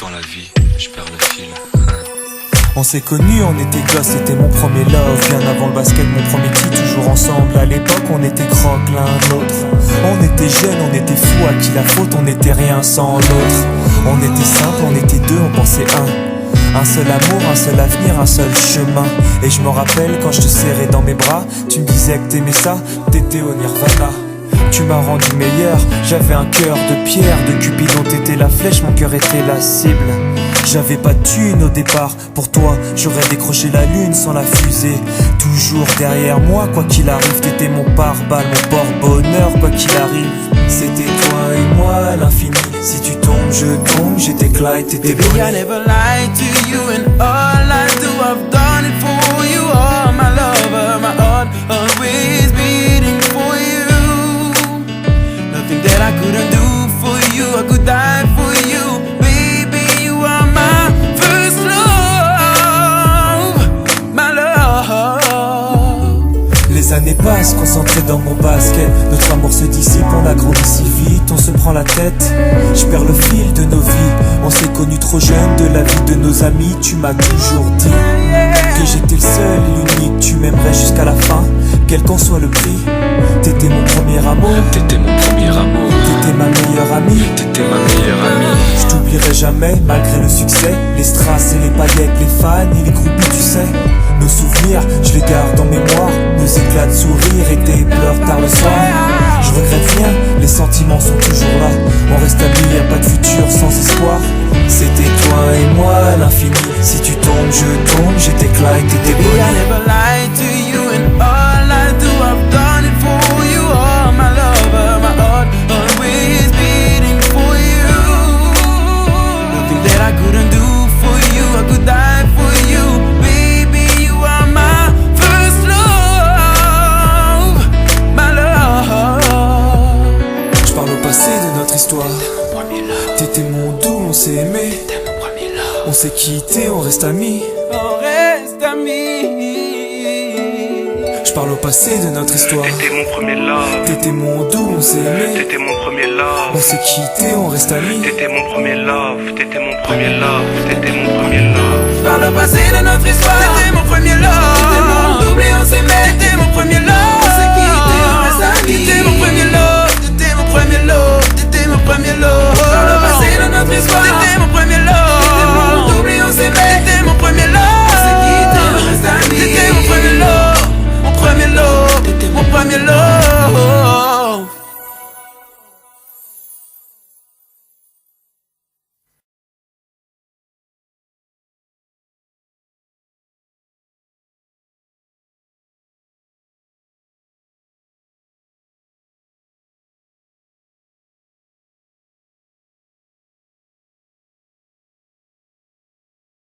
dans la vie, je perds le fil. On s'est connus, on était gosses, c'était mon premier love. Bien avant le basket, mon premier titre, toujours ensemble. À l'époque, on était croque l'un l'autre. On était jeunes, on était fous, à qui la faute, on n'était rien sans l'autre. On était simple, on était deux, on pensait un seul amour, un seul avenir, un seul chemin. Et je me rappelle quand je te serrais dans mes bras, tu me disais que t'aimais ça, t'étais au nirvana. Tu m'as rendu meilleur, j'avais un cœur de pierre. De Cupidon t'étais la flèche, mon cœur était la cible. J'avais pas de thune au départ, pour toi j'aurais décroché la lune sans la fusée. Toujours derrière moi, quoi qu'il arrive, t'étais mon pare-balles, mon porte-bonheur, quoi qu'il arrive. C'était toi et moi à l'infini, si tu tombes je tombe, j'étais Clyde, t'étais Baby, I never lied to you, and all I do, I've done it for you. Oh, my lover, my heart always beating for you. Nothing that I couldn't do for you, I could die for you. Baby, you are my first love, my love. Les années passent, concentrées dans mon basket. Notre amour se dissipe, on a grandi si vite, on se prend la tête. Je perds le fil de nos vies, on s'est connus trop jeunes. De la vie de nos amis, tu m'as toujours dit que j'étais le seul et l'unique. Tu m'aimerais jusqu'à la fin, quel qu'en soit le prix. T'étais mon premier amour, T'étais mon premier amour, t'étais ma meilleure amie. t'étais ma meilleure amie. Je t'oublierai jamais, malgré le succès. Les strass et les paillettes, les fans et les groupies, tu sais. Nos souvenirs, je les garde en mémoire. Nos éclats de sourire et tes pleurs tard le soir. Je regrette rien, les sentiments sont toujours là. On reste amis, y'a pas de futur sans espoir. C'était toi et moi à l'infini, si tu tombes je tombe, j'étais Clyde, t'étais Baby, I Bonnie. never lied to you, and all I do, I've done it for you. Oh, my lover, my heart always beating for you. Nothing that I couldn't do for you, I could die for you. Baby, you are my first love, my love. Je parle au passé de notre histoire. T'étais mon doux, on s'est aimé. On s'est quitté, on reste amis. On reste amis. Je parle au passé de notre histoire. T'étais mon premier love, T'étais mon doux, on s'est aimé. t'étais mon premier love. On s'est quitté, on reste amis. T'étais mon premier love, t'étais mon premier love, t'étais mon premier love. Par le passé de notre histoire, t'étais mon premier love. T'étais mon double et on s'aimait.